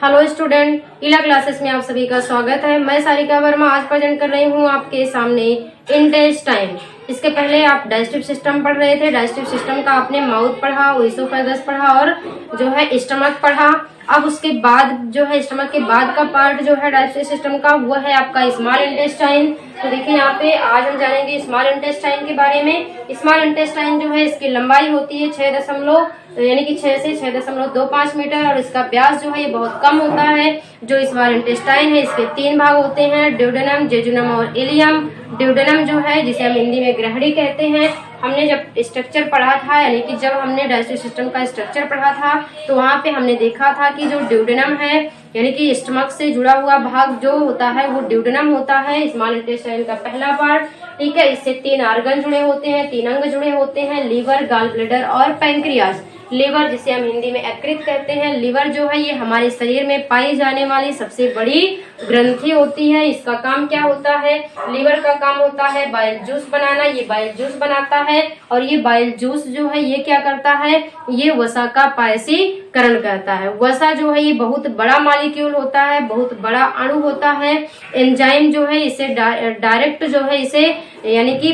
Hello student, इला classes में आप सभी का स्वागत है। मैं सारिका वर्मा आज प्रेजेंट कर रही हूँ आपके सामने इंटेस्टाइन। इसके पहले आप डाइजेस्टिव सिस्टम पढ़ रहे थे। डाइजेस्टिव सिस्टम का आपने माउथ पढ़ा, ओइसोफेगस पढ़ा और जो है स्टमक पढ़ा। अब उसके बाद जो है स्टमक के बाद का पार्ट जो है डाइजेस्टिव सिस्टम का वो है आपका स्मॉल इंटेस्टाइन। तो देखिए यहाँ पे आज हम जानेंगे स्मॉल इंटेस्टाइन के बारे में। स्मॉल इंटेस्टाइन जो है इसकी लंबाई होती है 6 से 6.25 मीटर और इसका व्यास जो है ये बहुत कम होता है। जो स्मॉल इंटेस्टाइन है इसके 3 भाग होते हैं, ड्यूडेनम, जेजुनम और इलियम। ड्यूडेनम जो है जिसे हम हिंदी में ग्रहणी कहते हैं। हमने जब स्ट्रक्चर पढ़ा था यानी कि जब हमने डाइजेस्टिव सिस्टम का स्ट्रक्चर पढ़ा था तो वहाँ पे हमने देखा था कि जो ड्यूडेनम है यानी कि स्टमक से जुड़ा हुआ भाग जो होता है वो ड्यूडेनम होता है, स्मॉल इंटेस्टाइन का पहला पार्ट। ठीक है, इससे 3 आर्गन जुड़े होते हैं, 3 अंग जुड़े होते हैं, लीवर, गॉल ब्लैडर और पैंक्रियाज। लीवर जिसे हम हिंदी में यकृत कहते हैं। लीवर जो है ये हमारे शरीर में पाई जाने वाली सबसे बड़ी ग्रंथि होती है। इसका काम क्या होता है? लीवर का काम होता है बाइल जूस बनाना। ये बाइल जूस बनाता है और ये बाइल जूस जो है ये क्या करता है? ये वसा का पायसीकरण करता है। वसा जो है ये बहुत बड़ा मॉलिक्यूल होता है, बहुत बड़ा अणु होता है। एंजाइम जो है इसे डायरेक्ट जो है इसे यानी कि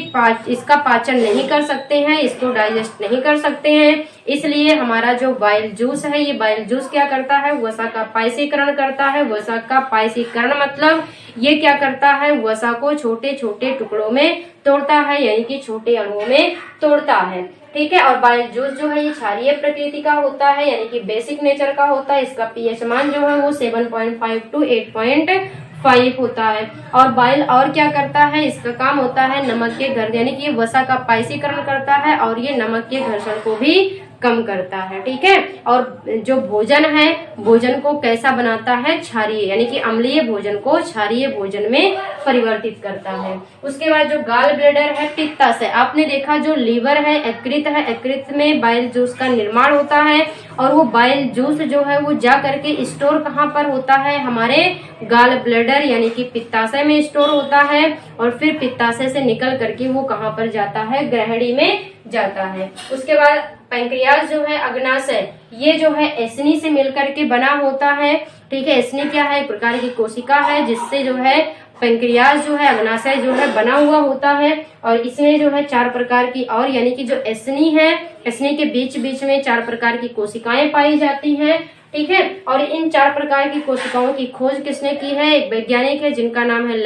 इसका पाचन नहीं कर सकते हैं, इसको डाइजेस्ट नहीं कर सकते हैं। इसलिए हमारा जो बाइल जूस है ये बाइल जूस क्या करता है? वसा का पायसीकरण करता है। वसा का पायसीकरण मतलब ये क्या करता है? वसा को छोटे छोटे टुकड़ों में तोड़ता है यानी कि छोटे अणुओं में तोड़ता है। ठीक है, और बाइल जूस जो है ये क्षारीय प्रकृति का होता है यानी कि बेसिक नेचर का होता है। इसका पीएच मान जो है वो 7.5 to 8.5 होता है। और बाइल और क्या करता है? इसका काम होता है नमक के घर्षण यानी कि ये वसा का पायसीकरण करता है और ये नमक के घर्षण को भी कम करता है। ठीक है, और जो भोजन है भोजन को कैसा बनाता है? क्षारीय यानी कि अम्लीय भोजन को क्षारीय भोजन में परिवर्तित करता है। उसके बाद जो गॉल ब्लैडर है, पित्ताशय। आपने देखा जो लीवर है यकृत है, यकृत में बाइल जूस का निर्माण होता है और वो बाइल जूस जो है वो जा करके स्टोर कहाँ पर होता है? हमारे गॉल ब्लैडर यानी कि पित्ताशय में स्टोर होता है और फिर पित्ताशय से निकल करके वो कहाँ पर जाता है? ग्रहणी में जाता है। उसके बाद पैंक्रियाज जो है अग्नाशय, ये जो है एस्नी से मिलकर के बना होता है। ठीक है, एस्नी क्या है? एक प्रकार की कोशिका है जिससे जो है पैंक्रियाज जो है अग्नाशय जो है बना हुआ होता है। और इसमें जो है 4 प्रकार की और यानी कि जो एस्नी है, एस्नी के बीच बीच में 4 प्रकार की कोशिकाएं पाई जाती हैं। ठीक है, और इन 4 प्रकार की कोशिकाओं की खोज किसने की है? एक वैज्ञानिक है जिनका नाम है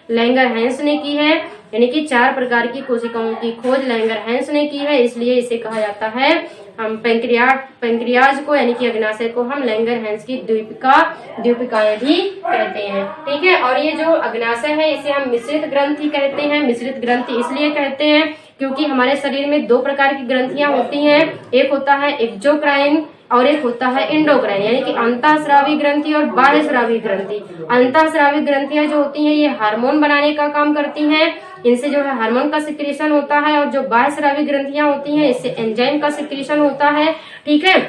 लैंगरहैंस ने की है। यानी कि 4 प्रकार की कोशिकाओं की खोज लैंगरहैंस ने की है, इसलिए इसे कहा जाता है हम पैंक्रियाज को यानी कि अग्नाशय को हम लैंगरहैंस की द्वीपिकाएं भी कहते हैं। ठीक है, और ये जो अग्नाशय है इसे हम मिश्रित ग्रंथि कहते हैं। मिश्रित ग्रंथि इसलिए कहते हैं क्योंकि हमारे शरीर में 2 प्रकार की ग्रंथियां होती हैं। एक होता है एक्सोक्राइन और एक होता है एंडोक्राइन यानी कि अंतःस्रावी ग्रंथि और बाह्यस्रावी ग्रंथि। अंतःस्रावी ग्रंथियां जो होती हैं ये हार्मोन बनाने का काम करती हैं, इनसे जो है हार्मोन का सिक्रीशन होता है। और जो बाह्यस्रावी ग्रंथियां होती हैं इससे एंजाइम का सिक्रीशन होता है। ठीक है,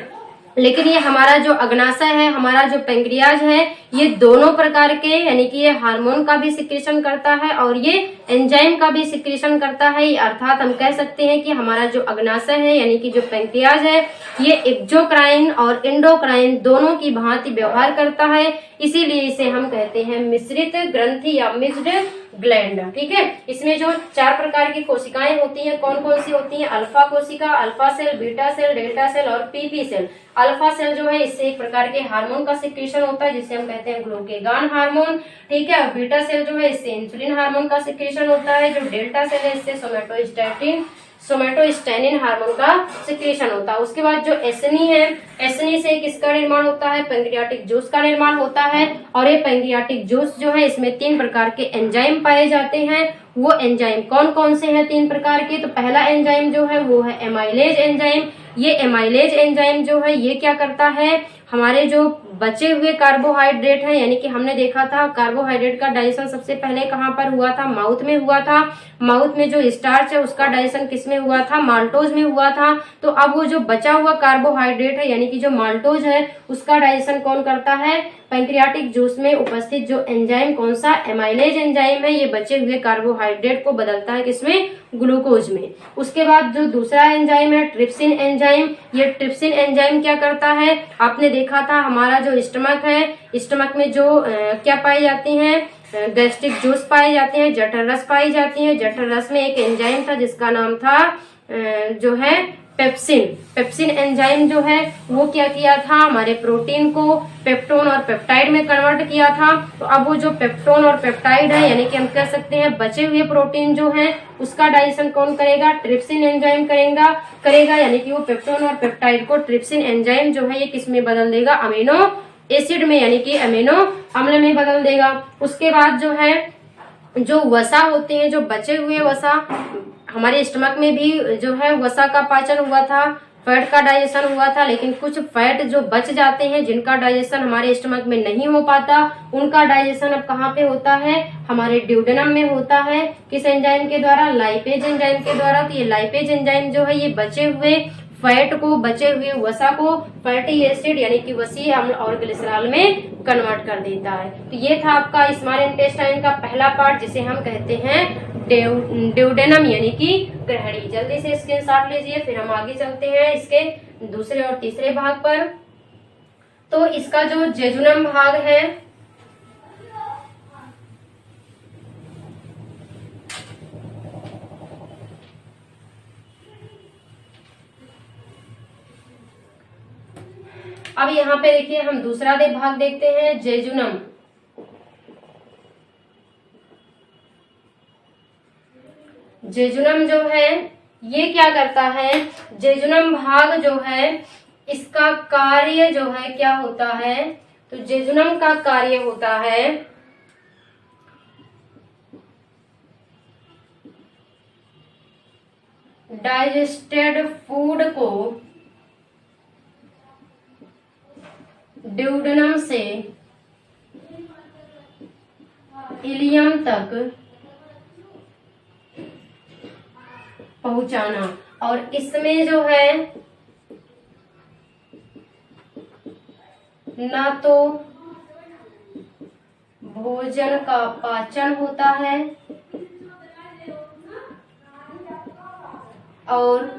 लेकिन ये हमारा जो अग्नाशय है, हमारा जो पैंक्रियाज है, ये दोनों प्रकार के यानी कि ये हार्मोन का भी सिक्रीशन करता है और ये एंजाइम का भी सिक्रीशन करता है। अर्थात हम कह सकते हैं कि हमारा जो अग्नाशय है यानी कि जो पैंक्रियाज है ये एक्सोक्राइन और एंडोक्राइन दोनों की भांति व्यवहार करता है, इसीलिए इसे हम कहते हैं मिश्रित ग्रंथि या मिक्स्ड ग्लैंड। ठीक है, इसमें जो 4 प्रकार की कोशिकाएं होती हैं कौन कौन सी होती हैं? अल्फा कोशिका, alpha cell, beta cell, delta cell और पीपी सेल। अल्फा सेल जो है इससे एक प्रकार के हार्मोन का सिक्रीशन होता है जिसे हम कहते हैं ग्लूकेगॉन हार्मोन। ठीक है, और बीटा सेल जो है इससे इंसुलिन हार्मोन का सिक्रीशन होता है। जो डेल्टा सेल है इससे सोमेटोस्टेनिन हार्मोन का सिक्रीशन होता है। उसके बाद जो एस्नी है, एस्नी से किसका निर्माण होता है? पैंक्रियाटिक जूस का निर्माण होता है। और ये पैंक्रियाटिक जूस जो है इसमें 3 प्रकार के एंजाइम पाए जाते हैं। वो एंजाइम कौन कौन से हैं? 3 प्रकार के। तो पहला एंजाइम जो है वो है एमाइलेज एंजाइम। ये एमाइलेज एंजाइम जो है ये क्या करता है? हमारे जो बचे हुए कार्बोहाइड्रेट हैं यानी कि हमने देखा था कार्बोहाइड्रेट का डाइजेशन सबसे पहले कहाँ पर हुआ था? माउथ में हुआ था। माउथ में जो स्टार्च है उसका डाइजेशन किस में हुआ था? माल्टोज में हुआ था। तो अब वो जो बचा हुआ कार्बोहाइड्रेट है यानी कि जो माल्टोज है उसका डाइजेशन कौन करता है? पैंक्रियाटिक जूस में उपस्थित जो एंजाइम कौन सा? एमाइलेज एंजाइम है। ये बचे हुए कार्बोहाइड्रेट को बदलता है किसमें? ग्लूकोज में। उसके बाद जो दूसरा एंजाइम है ट्रिप्सिन एंजाइम, ये ट्रिप्सिन एंजाइम क्या करता है? आपने देखा था हमारा जो स्टमक है, स्टमक में जो क्या पाई जाती हैं, गैस्ट्रिक जूस पाए जाते हैं, जठर रस पाई जाती है। जठर रस में एक एंजाइम था जिसका नाम था जो है पेप्सिन। पेप्सिन एंजाइम जो है वो क्या किया था, हमारे प्रोटीन को पेप्टोन और पेप्टाइड में कन्वर्ट किया था। तो अब वो जो पेप्टोन और पेप्टाइड है, यानी कि हम कह सकते हैं बचे हुए प्रोटीन जो है उसका डाइजेशन कौन करेगा, ट्रिप्सिन एंजाइम करेगा। यानी कि वो पेप्टोन और पेप्टाइड को ट्रिप्सिन एंजाइम जो है ये किस में बदल देगा, अमीनो एसिड में, यानी कि अमीनो अम्ल में बदल देगा। उसके बाद जो है जो वसा होते हैं, जो बचे हुए वसा, हमारे स्टमक में भी जो है वसा का पाचन हुआ था, फैट का डाइजेशन हुआ था, लेकिन कुछ फैट जो बच जाते हैं जिनका डाइजेशन हमारे स्टमक में नहीं हो पाता, उनका डाइजेशन अब कहाँ पे होता है, हमारे ड्यूडेनम में होता है। किस एंजाइम के द्वारा, लाइपेज एंजाइम के द्वारा। तो ये लाइपेज एंजाइम जो है ये बचे हुए फैट को, बचे हुए वसा को फैटी एसिड यानी कि वसीय अम्ल और ग्लिसरॉल में कन्वर्ट कर देता है। तो ये था आपका स्मॉल इंटेस्टाइन का पहला पार्ट जिसे हम कहते हैं ड्यूडेनम यानी कि ग्रहणी। जल्दी से स्क्रीनशॉट लीजिए, फिर हम आगे चलते हैं इसके दूसरे और तीसरे भाग पर। तो इसका जो जेजुनम भाग है, अब यहाँ पे देखिए हम दूसरा भाग देखते हैं, जेजुनम। जेजुनम जो है ये क्या करता है, जेजुनम भाग जो है इसका कार्य जो है क्या होता है, तो जेजुनम का कार्य होता है डाइजेस्टेड फूड को ड्यूडेनम से इलियम तक पहुंचाना। और इसमें जो है ना तो भोजन का पाचन होता है और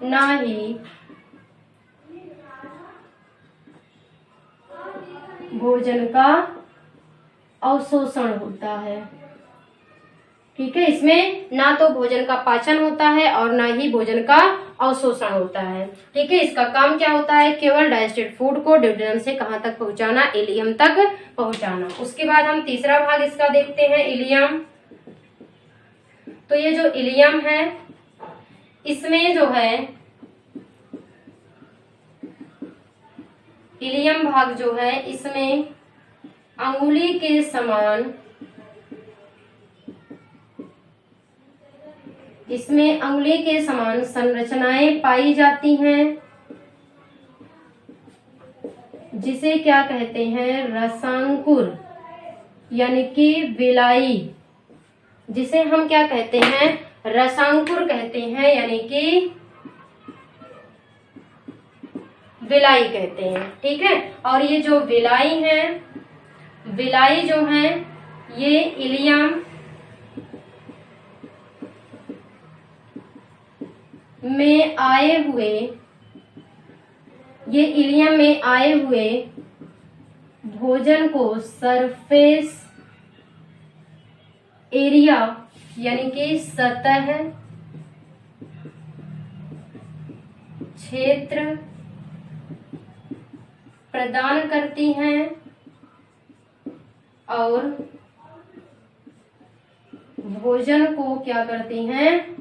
ना ही भोजन का अवशोषण होता है। ठीक है, इसमें ना तो भोजन का पाचन होता है और ना ही भोजन का अवशोषण होता है। ठीक है, इसका काम क्या होता है, केवल डाइजेस्टेड फूड को ड्यूडेनम से कहां तक पहुंचाना, इलियम तक पहुंचाना। उसके बाद हम तीसरा भाग इसका देखते हैं, इलियम। तो ये जो इलियम है इसमें जो है इलियम भाग जो है इसमें अंगुली के समान, इसमें अंगुली के समान संरचनाएं पाई जाती हैं जिसे क्या कहते हैं, रसांकुर यानी कि विलाई, जिसे हम क्या कहते हैं, रसांकुर कहते हैं, यानी कि विलाई कहते हैं। ठीक है, और ये जो विलाई है, विलाई जो है ये इलियम में आए हुए, ये इलियम में आए हुए भोजन को सरफेस एरिया यानी कि सतह क्षेत्र प्रदान करती हैं और भोजन को क्या करती हैं,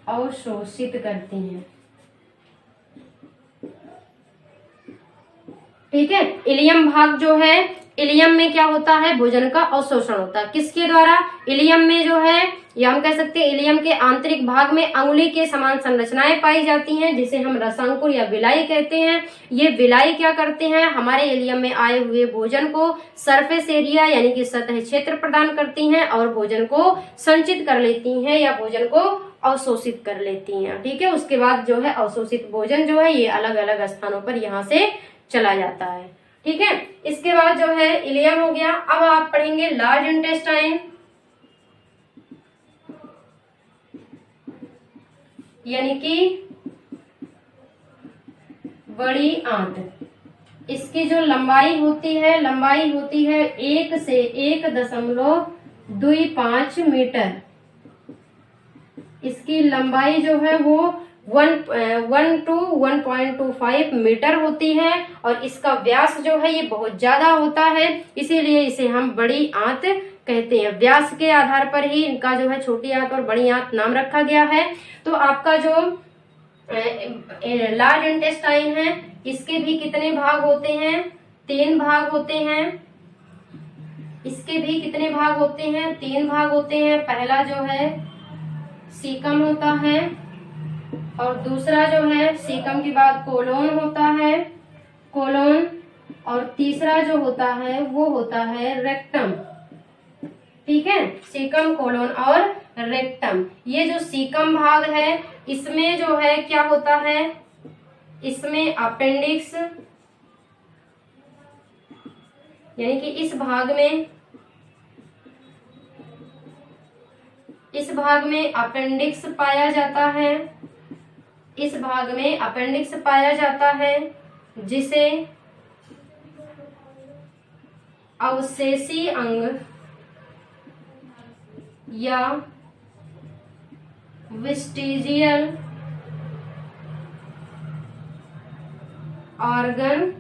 अवशोषित करती हैं। ठीक है, इलियम भाग जो है, इलियम में क्या होता है, भोजन का अवशोषण होता है। किसके द्वारा, इलियम में जो है, या हम कह सकते हैं इलियम के आंतरिक भाग में अंगुली के समान संरचनाएं पाई जाती हैं जिसे हम रसांकुर या विलाई कहते हैं। ये विलाई क्या करते हैं, हमारे इलियम में आए हुए भोजन को सरफेस एरिया यानी कि सतह क्षेत्र प्रदान करती हैं और भोजन को संचित कर लेती हैं या भोजन को अवशोषित कर लेती हैं। ठीक है, उसके बाद जो है अवशोषित भोजन जो है ये अलग अलग स्थानों पर यहाँ से चला जाता है। ठीक है, इसके बाद जो है इलियम हो गया। अब आप पढ़ेंगे लार्ज इंटेस्टाइन, यानी कि बड़ी आंत। इसकी जो लंबाई होती है 1 से 1.25 मीटर। इसकी लंबाई जो है वो 1 to 1.25 मीटर होती है और इसका व्यास जो है ये बहुत ज्यादा होता है, इसीलिए इसे हम बड़ी आंत कहते हैं। व्यास के आधार पर ही इनका जो है छोटी आंत और बड़ी आंत नाम रखा गया है। तो आपका जो लार्ज इंटेस्टाइन है इसके भी कितने भाग होते हैं? 3 भाग होते हैं। इसके भी कितने भाग होते हैं? 3 भाग होते हैं। पहला जो है सीकम होता है और दूसरा जो है सीकम के बाद कोलोन होता है, कोलोन, और तीसरा जो होता है वो होता है रेक्टम। ठीक है, सीकम, कोलोन और रेक्टम। ये जो सीकम भाग है इसमें जो है क्या होता है? इसमें अपेंडिक्स, यानी कि इस भाग में अपेंडिक्स पाया जाता है। इस भाग में अपेंडिक्स पाया जाता है जिसे अवशेषी अंग या वेस्टिजियल ऑर्गन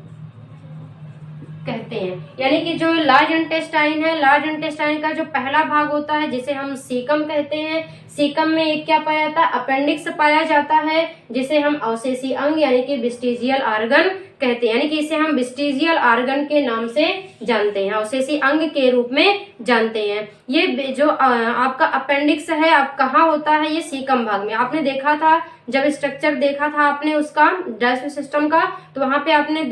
कहते हैं। यानी कि जो लार्ज इंटेस्टाइन है, लार्ज इंटेस्टाइन का जो पहला भाग होता है जिसे हम सीकम कहते हैं, सीकम में एक क्या पाया जाता है? अपेंडिक्स पाया जाता है जिसे हम अवशेषी अंग यानी कि वेस्टिजियल ऑर्गन कहते हैं। यानी कि इसे हम वेस्टिजियल ऑर्गन के नाम से जानते हैं, अवशेषी अंग के रूप में जानते हैं। ये जो आपका अपेंडिक्स है आप कहाँ होता है? ये सीकम भाग में। आपने देखा था जब स्ट्रक्चर देखा था आपने उसका डाइजेस्टिव सिस्टम का, तो वहां पे आपने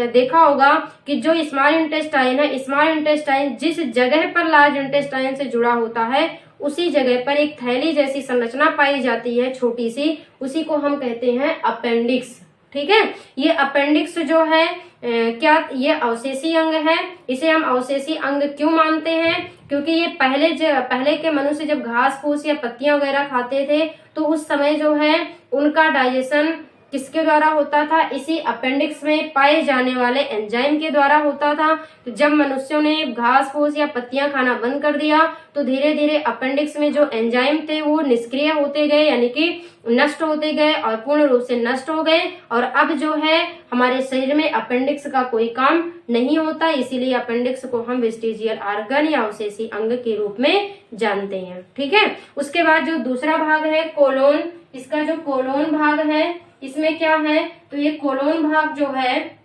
देखा होगा कि जो स्मॉल इंटेस्टाइन है, स्मॉल इंटेस्टाइन जिस जगह पर लार्ज इंटेस्टाइन से जुड़ा होता है उसी जगह पर एक थैली जैसी संरचना पाई जाती है छोटी सी, उसी को हम कहते हैं अपेंडिक्स। ठीक है, ये अपेंडिक्स जो है क्या ये अवशेषी अंग है। इसे हम अवशेषी अंग क्यों मानते हैं? क्योंकि ये पहले के मनुष्य जब घास फूस या पत्तियां वगैरह खाते थे तो उस समय जो है उनका डाइजेशन किसके द्वारा होता था? इसी अपेंडिक्स में पाए जाने वाले एंजाइम के द्वारा होता था। तो जब मनुष्यों ने घास फूस या पत्तियां खाना बंद कर दिया तो धीरे धीरे अपेंडिक्स में जो एंजाइम थे वो निष्क्रिय होते गए, यानी कि नष्ट होते गए और पूर्ण रूप से नष्ट हो गए। और अब जो है हमारे शरीर में अपेंडिक्स का कोई काम नहीं होता, इसीलिए अपेंडिक्स को हम वेस्टिजियल ऑर्गन या अवशेषी अंग के रूप में जानते हैं। ठीक है, उसके बाद जो दूसरा भाग है कोलोन, इसका जो कोलोन भाग है इसमें क्या है? तो ये कोलोन भाग जो है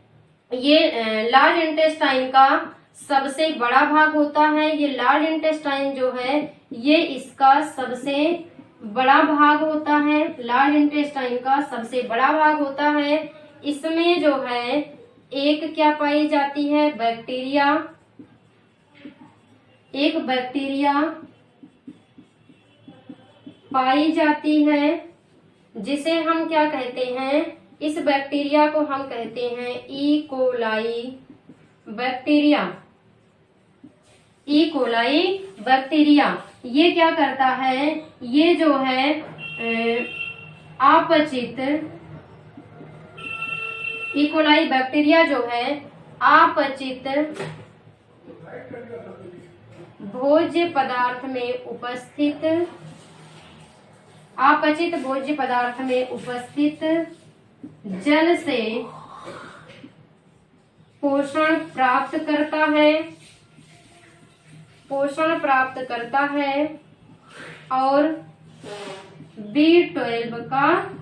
ये लार्ज इंटेस्टाइन का सबसे बड़ा भाग होता है। ये लार्ज इंटेस्टाइन जो है ये इसका सबसे बड़ा भाग होता है, लार्ज इंटेस्टाइन का सबसे बड़ा भाग होता है। इसमें जो है एक क्या पाई जाती है? बैक्टीरिया, एक बैक्टीरिया पाई जाती है जिसे हम क्या कहते हैं? इस बैक्टीरिया को हम कहते हैं E coli bacteria. E coli bacteria ये क्या करता है? ये जो है अपचित, ई कोलाई बैक्टीरिया जो है अपचित भोज्य पदार्थ में उपस्थित, अपचित भोज्य पदार्थ में उपस्थित जल से पोषण प्राप्त करता है, पोषण प्राप्त करता है और B12 का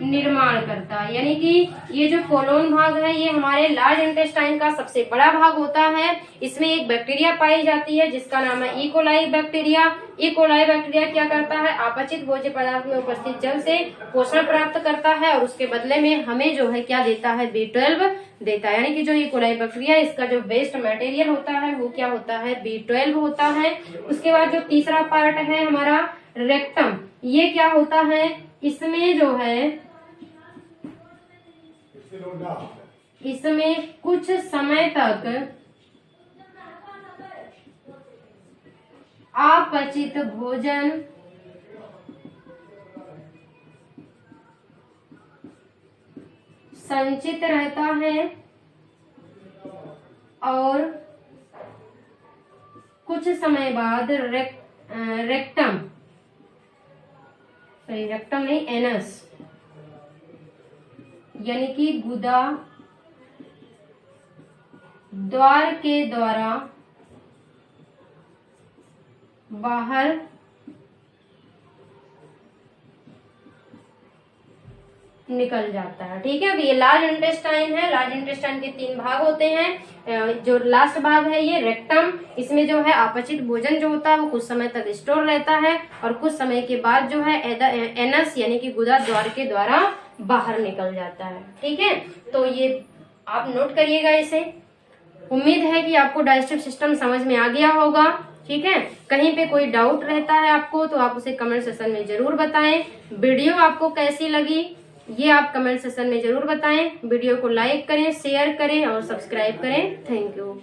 निर्माण करता है। यानी कि ये जो कोलोन भाग है ये हमारे लार्ज इंटेस्टाइन का सबसे बड़ा भाग होता है। इसमें एक बैक्टीरिया पाई जाती है जिसका नाम है E coli bacteria. E coli bacteria क्या करता है? अपचित भोज्य पदार्थ में उपस्थित जल से पोषण प्राप्त करता है और उसके बदले में हमें जो है क्या देता है? B12 देता है। यानी कि जो ई कोलाई बैक्टीरिया इसका जो वेस्ट मटेरियल होता है वो क्या होता है? B12 होता है। उसके बाद जो तीसरा पार्ट है हमारा रेक्टम, ये क्या होता है? इसमें जो है इसमें कुछ समय तक अपचित भोजन संचित रहता है और कुछ समय बाद रेक्टम नहीं, एनस यानी कि गुदा द्वार के द्वारा बाहर निकल जाता है। ठीक है, अब ये लार्ज इंटेस्टाइन है। लार्ज इंटेस्टाइन के 3 भाग होते हैं। जो लास्ट भाग है ये रेक्टम, इसमें जो है अपचित भोजन जो होता है वो कुछ समय तक स्टोर रहता है और कुछ समय के बाद जो है एनस यानी कि गुदा द्वार के द्वारा बाहर निकल जाता है। ठीक है, तो ये आप नोट करिएगा इसे। उम्मीद है कि आपको डाइजेस्टिव सिस्टम समझ में आ गया होगा। ठीक है, कहीं पे कोई डाउट रहता है आपको तो आप उसे कमेंट सेक्शन में जरूर बताएं। वीडियो आपको कैसी लगी ये आप कमेंट सेक्शन में जरूर बताएं। वीडियो को लाइक करें, शेयर करें और सब्सक्राइब करें। Thank you.